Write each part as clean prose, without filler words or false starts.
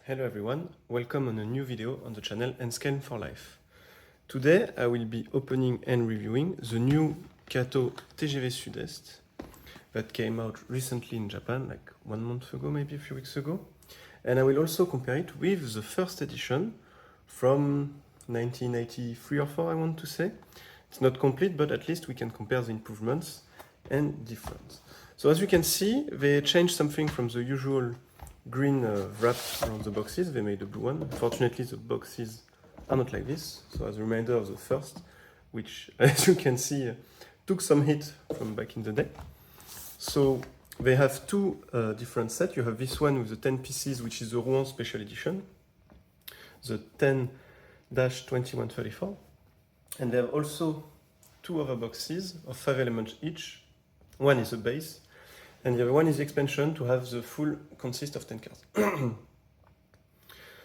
Hello everyone, welcome on a new video on the channel N-Scale for Life. Today I will be opening and reviewing the new Kato TGV Sud-Est that came out recently in Japan, like 1 month ago, maybe a few weeks ago. And I will also compare it with the first edition from 1983 or 4, I want to say. It's not complete, but at least we can compare the improvements and difference. So as you can see, they changed something from the usual green wrap around the boxes. They made a blue one. Unfortunately, the boxes are not like this. So as a reminder of the first, which as you can see took some hit from back in the day. So they have two different sets. You have this one with the 10 pieces, which is the Rouen special edition, the 10-2134. And they have also two other boxes of 5 elements each. One is the base, and the other one is the expansion to have the full consist of 10 cars.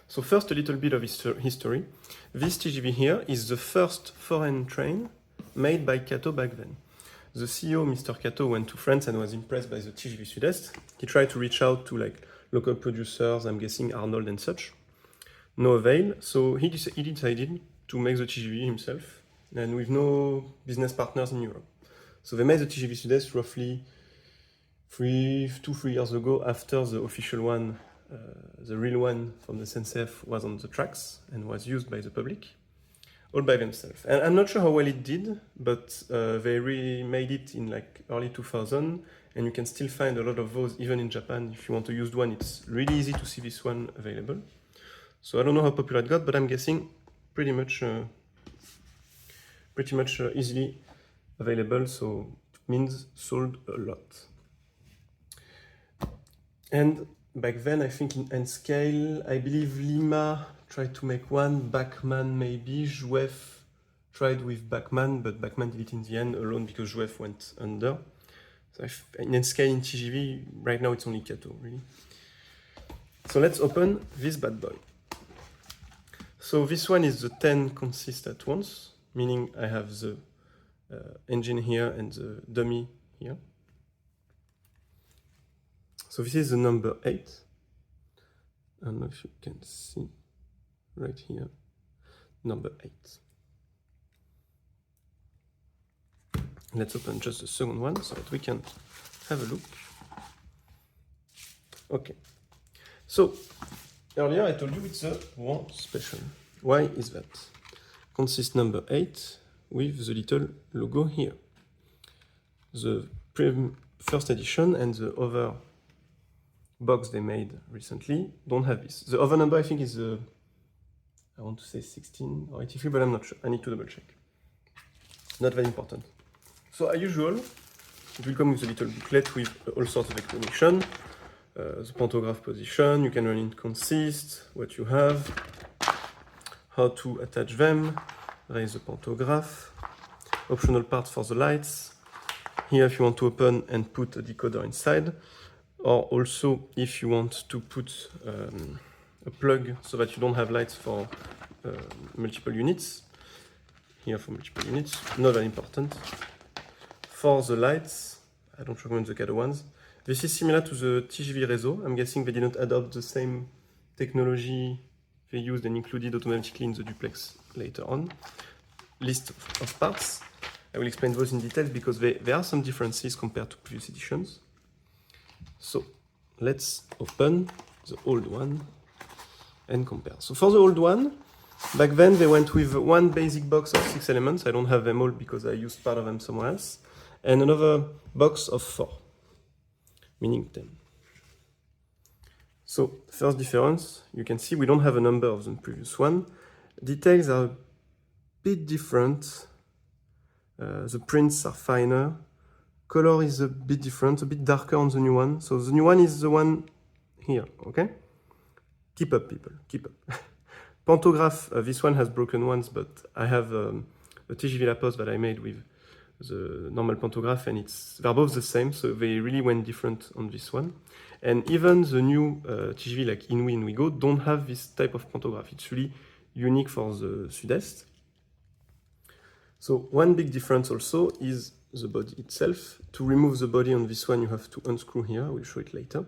So first, a little bit of history. This TGV here is the first foreign train made by Kato back then. The CEO, Mr. Kato, went to France and was impressed by the TGV Sud-Est. He tried to reach out to like local producers, I'm guessing Arnold and such. No avail, so he decided to make the TGV himself, and with no business partners in Europe. So they made the TGV Sud-Est roughly 3 years ago, after the official one, the real one from the SNCF, was on the tracks and was used by the public, all by themselves. And I'm not sure how well it did, but they remade it in like early 2000, and you can still find a lot of those even in Japan. If you want to use one, it's really easy to see this one available. So I don't know how popular it got, but I'm guessing pretty much easily available, so it means sold a lot. And back then, I think in N-Scale, I believe Lima tried to make one, Bachmann maybe, Jouef tried with Bachmann, but Bachmann did it in the end alone because Jouef went under. So in N-Scale, in TGV, right now it's only Kato, really. So let's open this bad boy. So this one is the 10 consist at once, meaning I have the engine here and the dummy here. So this is the number 8. I don't know if you can see right here, number 8. Let's open just the second one so that we can have a look. Okay. So earlier I told you it's a Rouen special. Why is that? Consist number 8 with the little logo here. The first edition and the other box they made recently don't have this. The other number I think is I want to say 16 or 83, but I'm not sure. I need to double check. Not very important. So as usual, it will come with a little booklet with all sorts of explanation. The pantograph position, you can run in consist, what you have, how to attach them, raise the pantograph, optional parts for the lights. Here if you want to open and put a decoder inside, or also if you want to put a plug so that you don't have lights for multiple units. Here for multiple units, not very important. For the lights, I don't recommend the Kato ones. This is similar to the TGV Réseau. I'm guessing they didn't adopt the same technology they used and included automatically in the duplex later on. List of parts. I will explain those in detail because there are some differences compared to previous editions. So let's open the old one and compare. So for the old one, back then they went with one basic box of 6 elements. I don't have them all because I used part of them somewhere else. And another box of 4, meaning 10. So first difference, you can see we don't have a number of the previous one. Details are a bit different. The prints are finer. Color is a bit different, a bit darker on the new one. So the new one is the one here, okay? Keep up, people, keep up. Pantograph, this one has broken ones, but I have a TGV La Poste that I made with the normal pantograph, and they're both the same, so they really went different on this one. And even the new TGV like Inouï and Ouigo don't have this type of pantograph. It's really unique for the Sud-Est. So one big difference also is the body itself. To remove the body on this one, you have to unscrew here. I will show it later.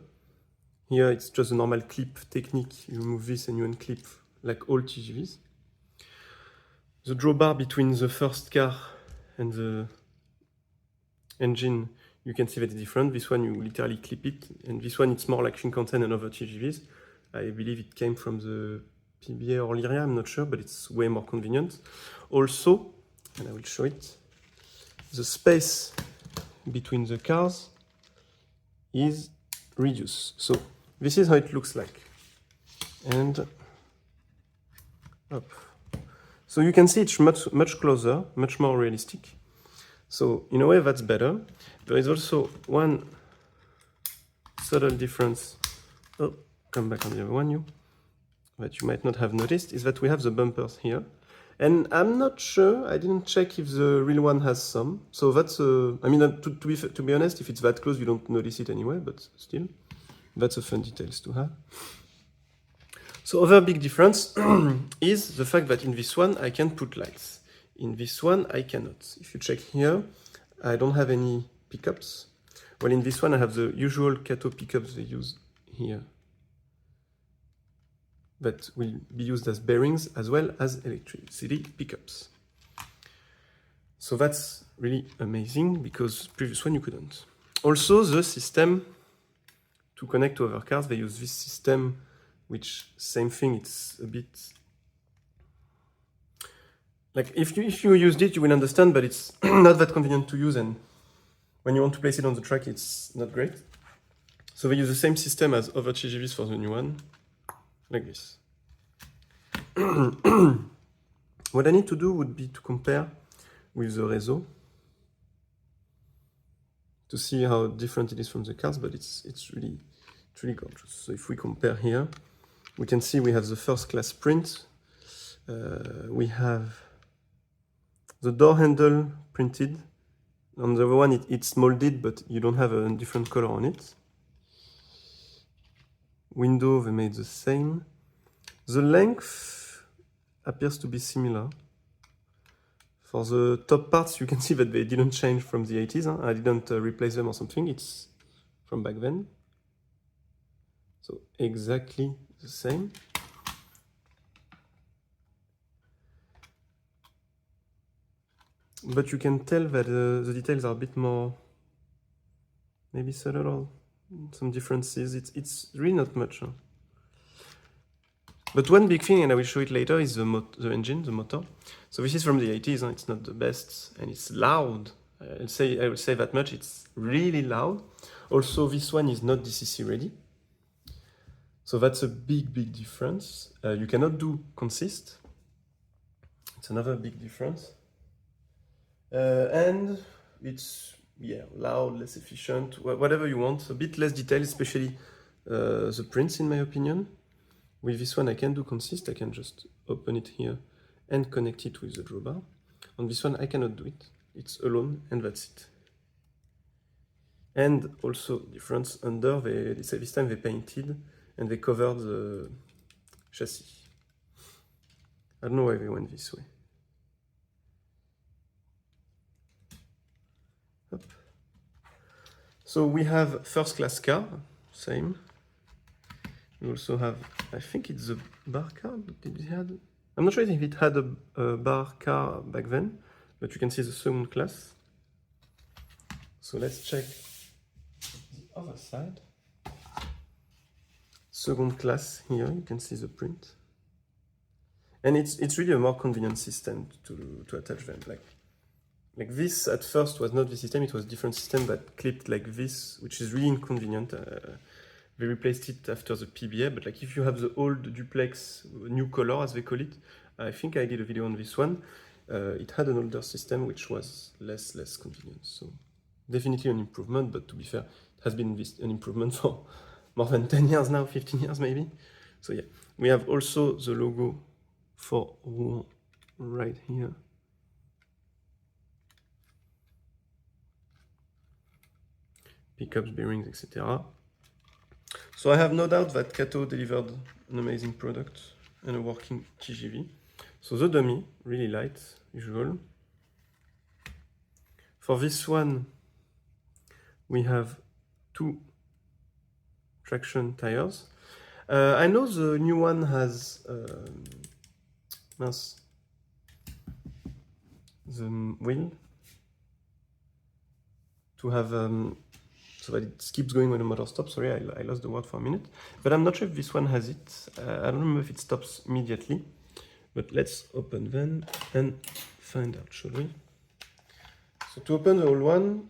Here it's just a normal clip technique. You remove this and you unclip like all TGVs. The drawbar between the first car and the engine, you can see that it's different. This one you literally clip it, and this one it's more like Shinkansen and other TGVs. I believe it came from the PBA or Lyria, I'm not sure, but it's way more convenient. Also, and I will show it, the space between the cars is reduced. So this is how it looks like. And up. So you can see it's much closer, much more realistic. So in a way that's better. There is also one subtle difference. Oh, come back on the other one, that you might not have noticed, is that we have the bumpers here. And I'm not sure, I didn't check if the real one has some. So that's I mean, to be honest, if it's that close, you don't notice it anyway, but still, that's a fun details to have. So other big difference is the fact that in this one, I can put lights. In this one, I cannot. If you check here, I don't have any pickups. Well, in this one, I have the usual Kato pickups they use here that will be used as bearings as well as electricity pickups. So that's really amazing because previous one you couldn't. Also, the system to connect to other cars, they use this system, which same thing, it's a bit like if you used it, you will understand, but it's not that convenient to use, and when you want to place it on the track, it's not great. So they use the same system as other TGVs for the new one, like this. What I need to do would be to compare with the réseau to see how different it is from the cars, but it's really gorgeous. So if we compare here, we can see we have the first class print. We have the door handle printed. On the other one, it's molded, but you don't have a different color on it. Window, they made the same. The length appears to be similar. For the top parts, you can see that they didn't change from the 80s. Huh? I didn't replace them or something. It's from back then. So exactly the same. But you can tell that the details are a bit more, maybe subtle or some differences. It's really not much. Huh? But one big thing, and I will show it later, is the engine, the motor. So this is from the 80s, it's not the best, and it's loud. I will say that much, it's really loud. Also, this one is not DCC ready. So that's a big difference. You cannot do consist. It's another big difference. And it's, loud, less efficient, whatever you want. A bit less detail, especially the prints, in my opinion. With this one, I can do consist. I can just open it here and connect it with the drawbar. On this one, I cannot do it. It's alone, and that's it. And also, difference under, this time they painted and they covered the chassis. I don't know why they went this way. Up. So we have first class car, same. We also have, I think it's a bar car, did it have? I'm not sure if it had a bar car back then, but you can see the second class. So let's check the other side. Second class here, you can see the print. And it's really a more convenient system to attach them. Like this at first was not the system, it was a different system that clipped like this, which is really inconvenient. They replaced it after the PBA, but like if you have the old duplex, new color as they call it, I think I did a video on this one. It had an older system which was less convenient. So definitely an improvement, but to be fair, it has been an improvement for more than 10 years now, 15 years maybe. So yeah, we have also the logo for Rouen right here. Pickups, bearings, etc. So I have no doubt that Kato delivered an amazing product and a working TGV. So the dummy, really light, usual. For this one, we have two traction tires. I know the new one has the wheel to have so that it keeps going when the motor stops. Sorry, I lost the word for a minute, but I'm not sure if this one has it. I don't remember if it stops immediately, but let's open them and find out, shall we? So to open the old one,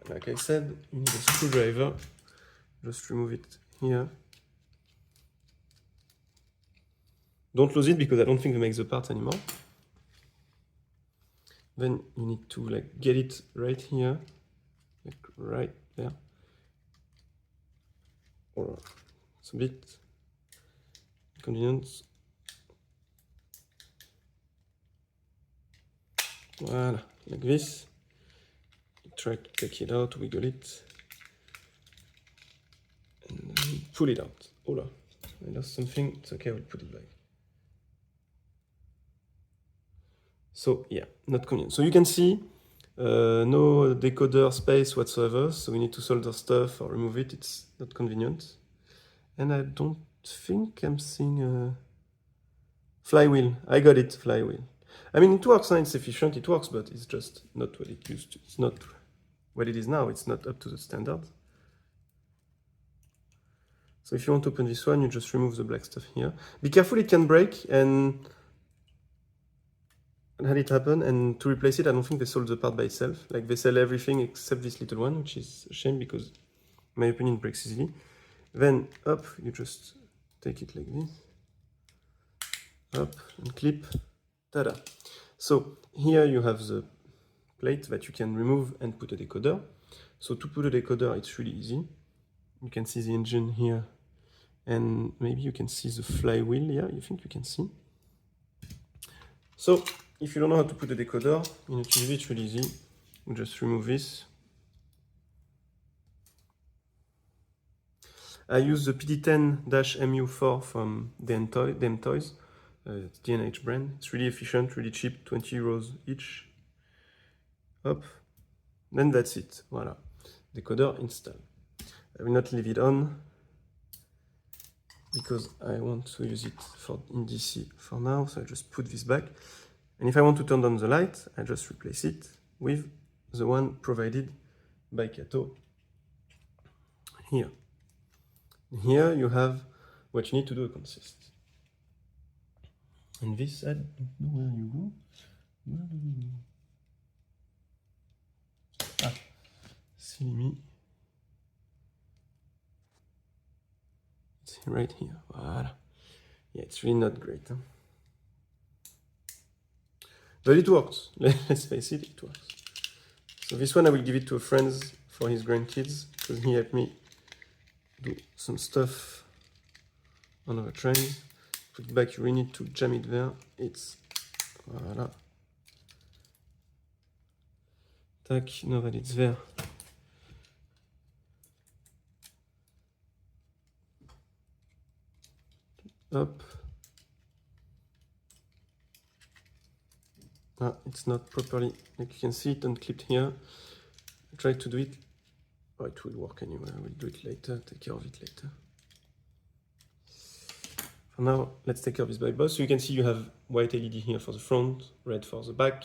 like I said, you need a screwdriver. Just remove it here. Don't lose it because I don't think they make the parts anymore. Then you need to like get it right here, like right there. Or it's a bit inconvenient. Voilà, like this. Try to take it out, wiggle it, and then pull it out. Hola, I lost something. It's okay, I'll put it back. So yeah, not convenient. So you can see no decoder space whatsoever. So we need to solder stuff or remove it. It's not convenient. And I don't think I'm seeing a flywheel. I got it, flywheel. I mean, it works, it's efficient, it works, but it's just not what it used to. It's not what it is now. It's not up to the standard. So if you want to open this one, you just remove the black stuff here. Be careful, it can break, and had it happen, and to replace it, I don't think they sold the part by itself. Like they sell everything except this little one, which is a shame because, in my opinion, it breaks easily. Then up, you just take it like this, up and clip, tada. So here you have the plate that you can remove and put a decoder. So to put a decoder, it's really easy. You can see the engine here, and maybe you can see the flywheel here. You think you can see? So if you don't know how to put a decoder in a TV, it's really easy. You just remove this. I use the PD10-MU4 from Dem Toys. It's D&H brand. It's really efficient, really cheap, 20 euros each. Up. Then that's it. Voila. Decoder installed. I will not leave it on because I want to use it in DC for now. So I just put this back. And if I want to turn on the light, I just replace it with the one provided by Kato here. Here you have what you need to do a consist. And this, I don't know where you go. Where do you go? Ah, silly me. It's right here. Voilà. Yeah, it's really not great. Huh? But it works. Let's face it, it works. So this one I will give it to a friend for his grandkids because he helped me do some stuff on our train. Put it back, you really need to jam it there. It's voilà. Tac, now that it's there. Up. Ah, it's not properly, like you can see it unclipped here. I try to do it. Oh, it will work anyway. I will do it later, take care of it later. For now, let's take care of this bypass. So you can see you have white LED here for the front, red for the back.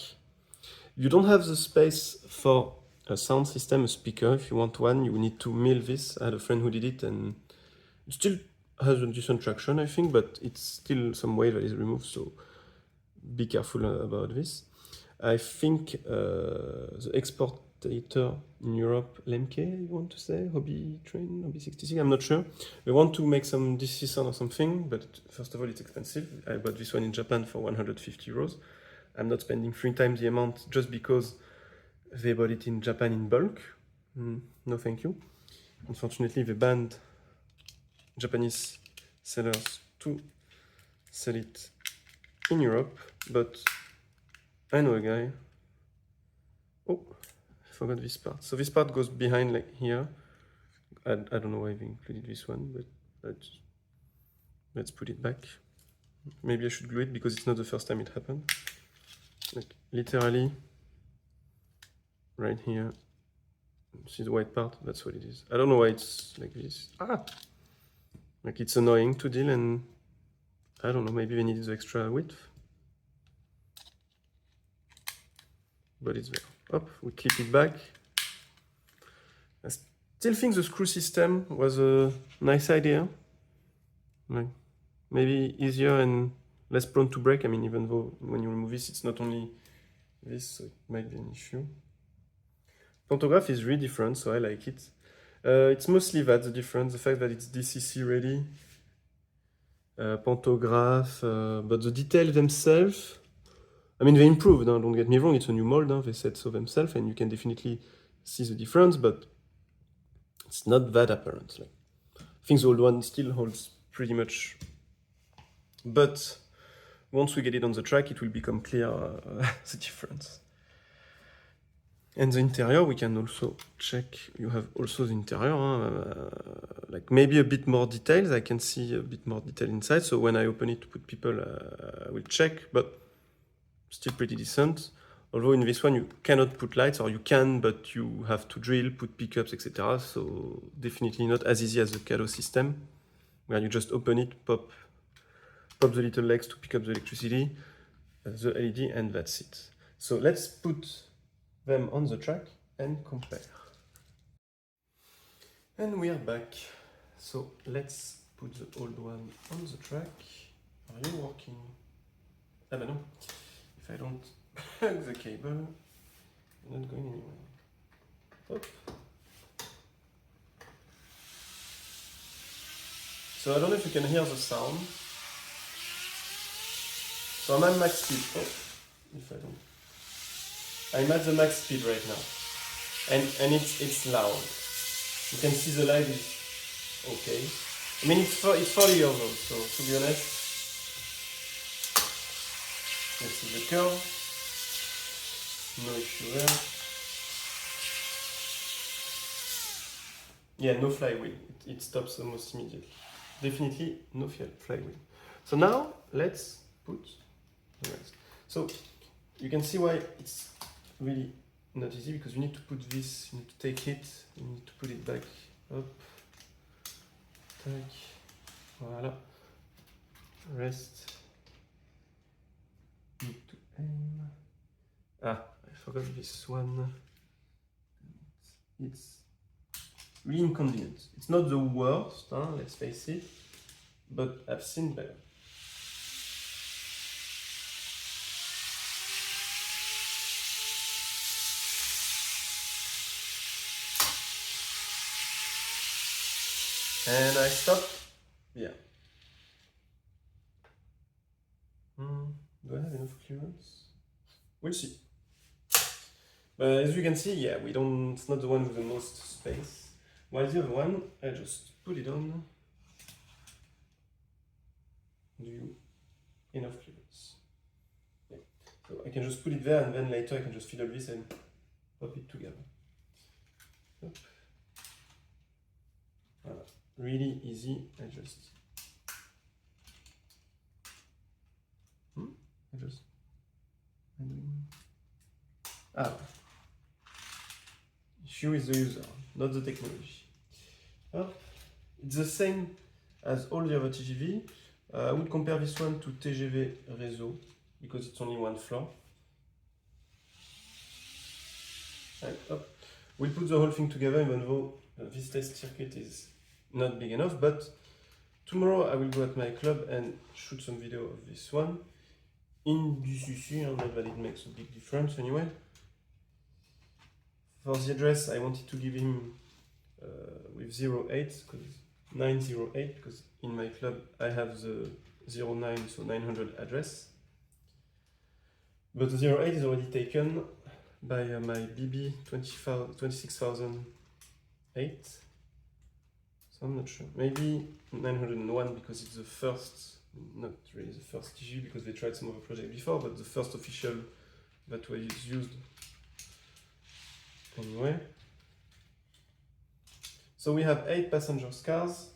You don't have the space for a sound system, a speaker. If you want one, you need to mill this. I had a friend who did it, and it still has a decent traction, I think, but it's still some weight that is removed, so be careful about this. I think the exportator in Europe, Lemke, you want to say, Hobby Train, Hobby 66, I'm not sure. They want to make some DC sound or something, but first of all, it's expensive. I bought this one in Japan for 150 euros. I'm not spending 3 times the amount just because they bought it in Japan in bulk. No, thank you. Unfortunately, they banned Japanese sellers to sell it in Europe, but I know a guy. Oh, I forgot this part. So this part goes behind, like here. I don't know why they included this one, but let's put it back. Maybe I should glue it because it's not the first time it happened. Like literally right here. See the white part? That's what it is. I don't know why it's like this. Ah! Like it's annoying to deal, and I don't know, maybe they needed the extra width. But it's there. Hop, we clip it back. I still think the screw system was a nice idea. Like, maybe easier and less prone to break. I mean, even though when you remove this, it's not only this, so it might be an issue. Pantograph is really different, so I like it. It's mostly that, the difference, the fact that it's DCC ready. Pantograph, but the details themselves, I mean, they improved, don't get me wrong, it's a new mold, they said so themselves, and you can definitely see the difference, but it's not that apparent. Like, I think the old one still holds pretty much, but once we get it on the track, it will become clear the difference. And the interior, we can also check. You have also the interior, like maybe a bit more details. I can see a bit more detail inside. So when I open it to put people, I will check, but still pretty decent. Although in this one, you cannot put lights, or you can, but you have to drill, put pickups, etc. So definitely not as easy as the Kato system, where you just open it, pop the little legs to pick up the electricity, the LED, and that's it. So let's put them on the track and compare. And we are back. So let's put the old one on the track. Are you working? Ah bah no. If I don't plug the cable, you're not going anywhere. Hop. So I don't know if you can hear the sound. So I'm at max speed. Oh, if I don't. I'm at the max speed right now, and it's loud. You can see the light is okay. I mean, it's 40 years old, so to be honest, let's see the curve. No issue there. Yeah, no flywheel. It stops almost immediately. Definitely no flywheel. So now let's put the rest. So you can see why it's really not easy, because you need to put this, you need to take it, you need to put it back up, tac, voila, rest, need to aim, I forgot this one, it's really inconvenient, it's not the worst, let's face it, but I've seen better. And I stopped. Yeah. Do I have enough clearance? We'll see. But as you can see, yeah, it's not the one with the most space. While the other one, I just put it on. Do you enough clearance? Yeah. So I can just put it there, and then later I can just fiddle this and pop it together. Hop. Voilà. Really easy, issue is the user, not the technology. It's the same as all the other TGV. I would compare this one to TGV Réseau, because it's only one floor. And we'll put the whole thing together, even though this test circuit is not big enough, but tomorrow I will go at my club and shoot some video of this one in DCC, not that it makes a big difference anyway. For the address, I wanted to give him with 08, because 908, because in my club I have the 09, so 900 address. But the 08 is already taken by my BB 26008. So I'm not sure. Maybe 901, because it's the first, not really the first TGV, because they tried some other project before, but the first official that was used anyway. So we have 8 passenger cars,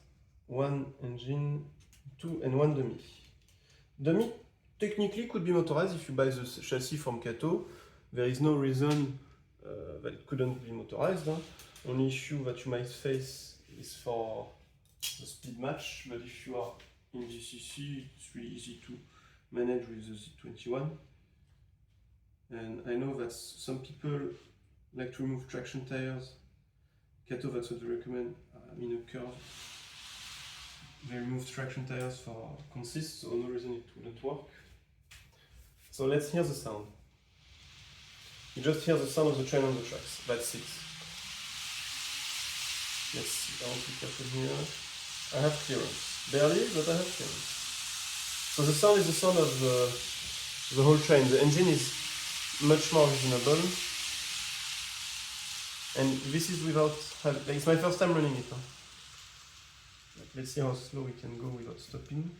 1 engine, 2 and 1 dummy. Dummy technically could be motorized if you buy the chassis from Kato. There is no reason that it couldn't be motorized. Only issue that you might face is for the speed match, but if you are in GCC, it's really easy to manage with the Z21. And I know that some people like to remove traction tires. Kato, that's what they recommend in a curve. They remove traction tires for consist, so no reason it wouldn't work. So let's hear the sound. You just hear the sound of the train on the tracks. That's it. Let's see, I want to be careful here. I have clearance. Barely, but I have clearance. So the sound is the sound of the whole train. The engine is much more reasonable. And this is without, it's my first time running it. Huh? Let's see how slow we can go without stopping.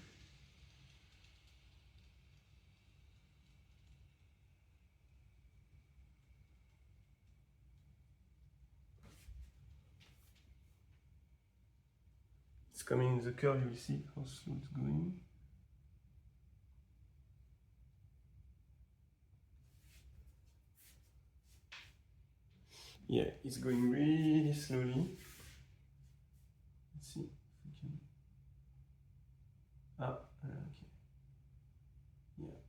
It's coming in the curve, you will see how slow it's going. Yeah, it's going really slowly. Let's see if we can. Okay. Yeah.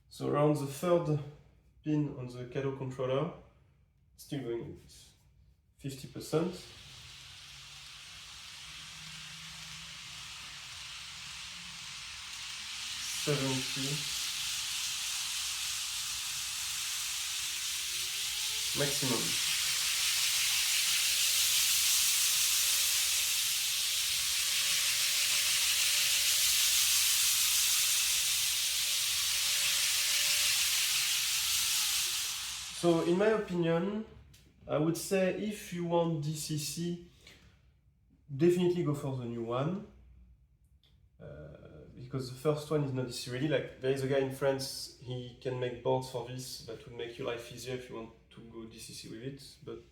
So around the third pin on the Kato controller, it's still going like this. 50%. 70. Maximum. So in my opinion, I would say if you want DCC, definitely go for the new one. Because the first one is not DCC ready. Like there is a guy in France, he can make boards for this that would make your life easier if you want to go DCC with it, but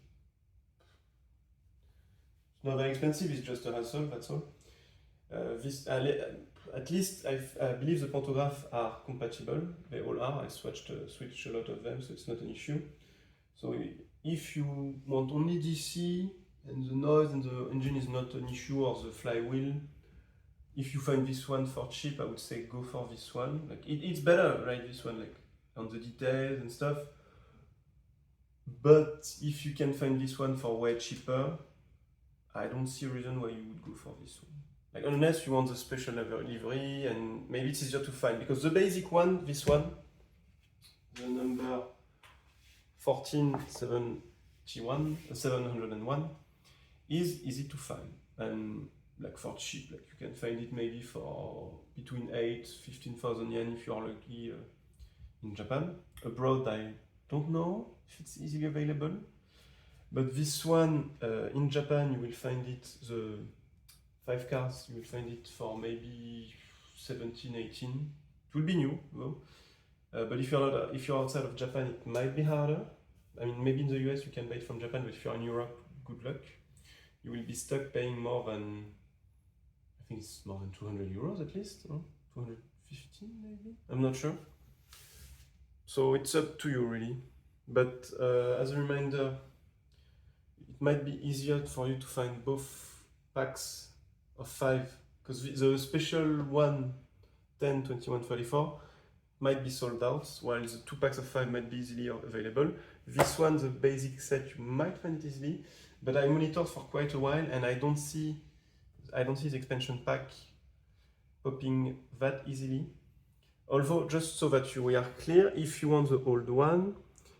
it's not very expensive, it's just a hassle, that's all. At least I believe the pantographs are compatible, they all are, I switched a lot of them, so it's not an issue. So if you want only DC and the noise and the engine is not an issue, or the flywheel, if you find this one for cheap, I would say go for this one. Like it's better, right? This one, like on the details and stuff. But if you can find this one for way cheaper, I don't see a reason why you would go for this one. Like unless you want the special livery, and maybe it's easier to find, because the basic one, this one, the number 701, is easy to find. And like for cheap, like you can find it maybe for between 8,000–15,000 yen if you are lucky in Japan. Abroad, I don't know if it's easily available, but this one in Japan you will find it, the 5 cars, you will find it for maybe 17, 18. It will be new though, but if you're outside of Japan, it might be harder. I mean, maybe in the US you can buy it from Japan, but if you're in Europe, good luck. You will be stuck paying more than, I think it's more than 200 euros at least, no? 250 maybe? I'm not sure. So it's up to you really. But as a reminder, it might be easier for you to find both packs of 5, because the special one, 10, 21, 34, might be sold out, while the 2 packs of 5 might be easily available. This one, the basic set, you might find it easily, but I monitored for quite a while and I don't see the expansion pack popping that easily. Although, just so that we are clear, if you want the old one,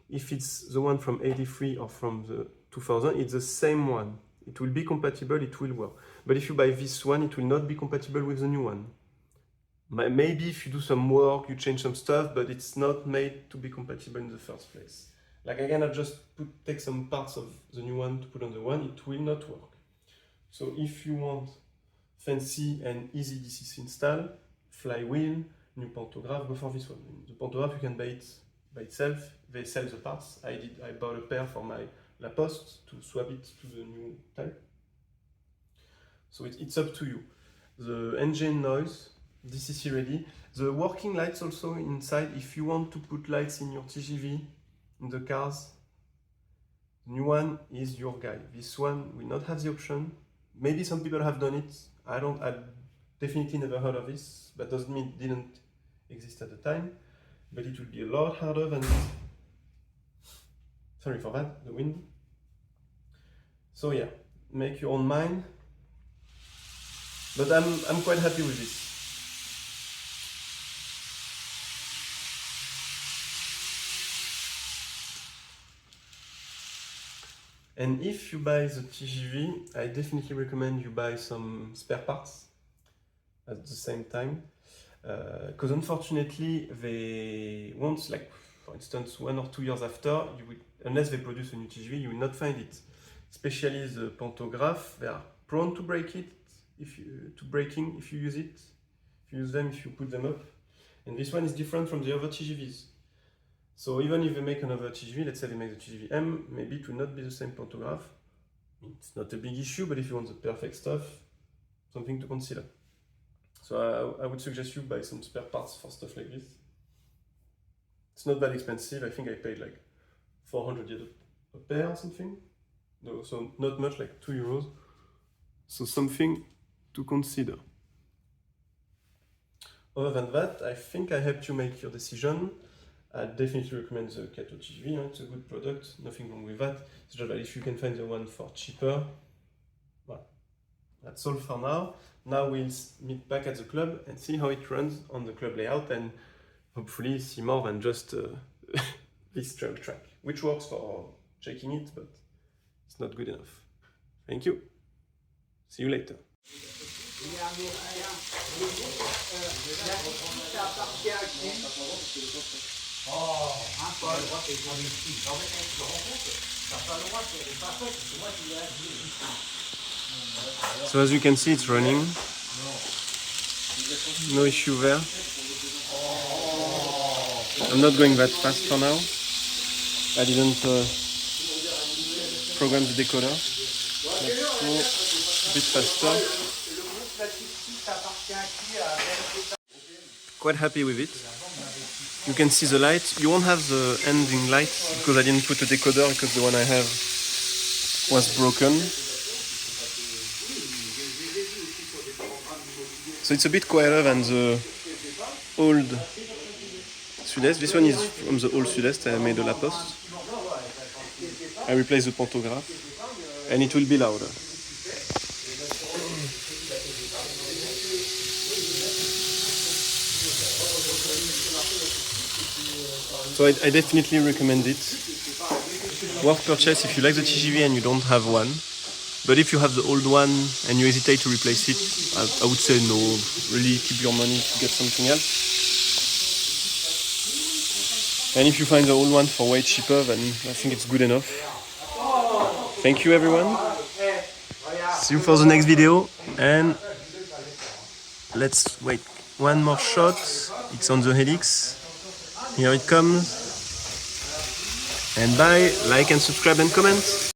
if it's the one from 83 or from the 2000, it's the same one. It will be compatible, it will work. But if you buy this one, it will not be compatible with the new one. Maybe if you do some work, you change some stuff, but it's not made to be compatible in the first place. Like I cannot just take some parts of the new one to put on the one, it will not work. So if you want fancy and easy DCC install, flywheel, new pantograph, go for this one. The pantograph you can buy it by itself, they sell the parts. I bought a pair for my La Poste to swap it to the new type. So it's up to you. The engine noise, DCC ready. The working lights also inside, if you want to put lights in your TGV, in the cars, the new one is your guy. This one will not have the option, maybe some people have done it. I definitely never heard of this, but doesn't mean it didn't exist at the time. But it will be a lot harder than this. Sorry for that, the wind. So yeah, make your own mind. But I'm quite happy with this. And if you buy the TGV, I definitely recommend you buy some spare parts at the same time. Because unfortunately, they won't, like, for instance, 1 or 2 years after, unless they produce a new TGV, you will not find it. Especially the pantograph, they are prone to breaking if you use it, if you put them up. And this one is different from the other TGVs. So even if they make another TGV, let's say they make the TGV M, maybe it will not be the same pantograph. It's not a big issue, but if you want the perfect stuff, something to consider. So I would suggest you buy some spare parts for stuff like this. It's not that expensive. I think I paid like 400 yen a pair or something. No, so not much, like 2 euros. So something to consider. Other than that, I think I helped you make your decision. I definitely recommend the Kato TGV. It's a good product, nothing wrong with that. It's just that if you can find the one for cheaper, well, that's all for now. Now we'll meet back at the club and see how it runs on the club layout, and hopefully see more than just this track, which works for checking it, but it's not good enough. Thank you. See you later. So as you can see, it's running. No issue there. I'm not going that fast for now. I didn't program the decoder. Let's go a bit faster. Quite happy with it. You can see the light. You won't have the ending light because I didn't put a decoder because the one I have was broken. So it's a bit quieter than the old Sud-Est. This one is from the old Sud-Est. I made a La Poste. I replaced the pantograph and it will be louder. So I definitely recommend it. Worth purchase if you like the TGV and you don't have one. But if you have the old one and you hesitate to replace it, I would say no. Really keep your money to get something else. And if you find the old one for way cheaper, then I think it's good enough. Thank you everyone. See you for the next video. And let's wait. One more shot. It's on the helix. Here it comes. And bye. Like and subscribe and comment.